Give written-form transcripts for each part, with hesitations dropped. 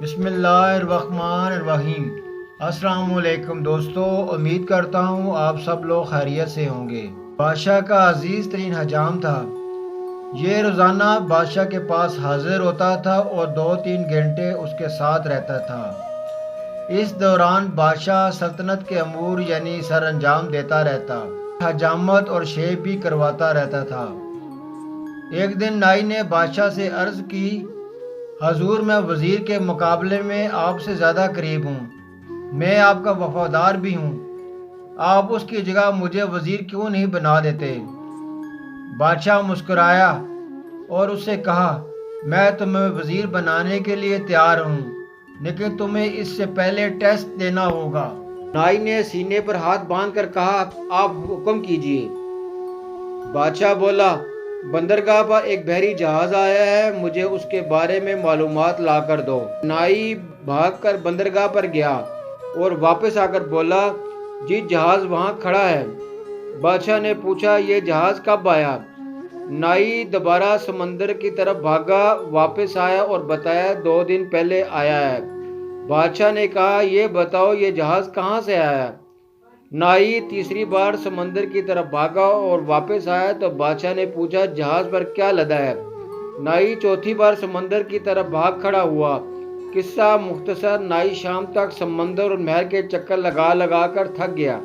بسم اللہ الرحمن الرحیم۔ السلام علیکم دوستو، امید کرتا ہوں آپ سب لوگ خیریت سے ہوں گے۔ بادشاہ کا عزیز ترین حجام تھا۔ یہ روزانہ بادشاہ کے پاس حاضر ہوتا تھا اور 2-3 گھنٹے اس کے ساتھ رہتا تھا۔ اس دوران بادشاہ سلطنت کے امور یعنی سر انجام دیتا رہتا، حجامت اور شیو بھی کرواتا رہتا تھا۔ ایک دن نائی نے بادشاہ سے عرض کی، حضور میں وزیر کے مقابلے میں آپ سے زیادہ قریب ہوں، میں آپ کا وفادار بھی ہوں، آپ اس کی جگہ مجھے وزیر کیوں نہیں بنا دیتے؟ بادشاہ مسکرایا اور اس سے کہا، میں تمہیں وزیر بنانے کے لیے تیار ہوں، لیکن تمہیں اس سے پہلے ٹیسٹ دینا ہوگا۔ نائی نے سینے پر ہاتھ باندھ کر کہا، آپ حکم کیجیے۔ بادشاہ بولا، بندرگاہ پر ایک بحری جہاز آیا ہے، مجھے اس کے بارے میں معلومات لا کر دو۔ نائی بھاگ کر بندرگاہ پر گیا اور واپس آ کر بولا، جی جہاز وہاں کھڑا ہے۔ بادشاہ نے پوچھا، یہ جہاز کب آیا؟ نائی دوبارہ سمندر کی طرف بھاگا، واپس آیا اور بتایا 2 دن پہلے آیا ہے۔ بادشاہ نے کہا، یہ بتاؤ یہ جہاز کہاں سے آیا؟ نائی تیسری بار سمندر کی طرف بھاگا اور واپس آیا تو بادشاہ نے پوچھا، جہاز پر کیا لدا ہے؟ نائی چوتھی بار سمندر کی طرف بھاگ کھڑا ہوا۔ قصہ مختصر، نائی شام تک سمندر اور محل کے چکر لگا لگا کر تھک گیا۔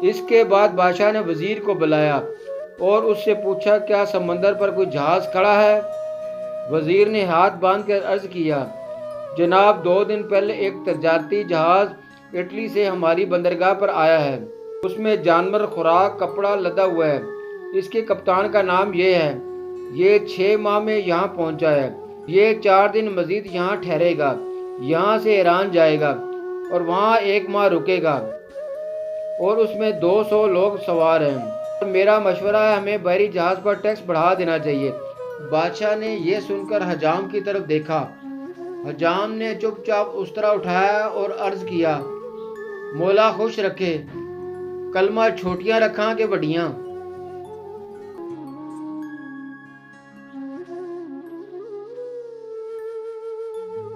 اس کے بعد بادشاہ نے وزیر کو بلایا اور اس سے پوچھا، کیا سمندر پر کوئی جہاز کھڑا ہے؟ وزیر نے ہاتھ باندھ کر عرض کیا، جناب 2 دن پہلے ایک تجارتی جہاز اٹلی سے ہماری بندرگاہ پر آیا ہے، اس میں جانور، خوراک، کپڑا لدا ہوا ہے، اس کے کپتان کا نام یہ ہے، یہ 6 ماہ میں یہاں پہنچا ہے، یہ 4 دن مزید یہاں ٹھہرے گا، یہاں سے ایران جائے گا اور وہاں 1 ماہ رکے گا اور اس میں 200 لوگ سوار ہیں۔ میرا مشورہ ہے ہمیں بحری جہاز پر ٹیکس بڑھا دینا چاہیے۔ بادشاہ نے یہ سن کر حجام کی طرف دیکھا۔ حجام نے چپ چاپ استرا اٹھایا اور عرض کیا، مولا خوش رکھے، کلمہ چھوٹیاں رکھاں کہ بڑیاں۔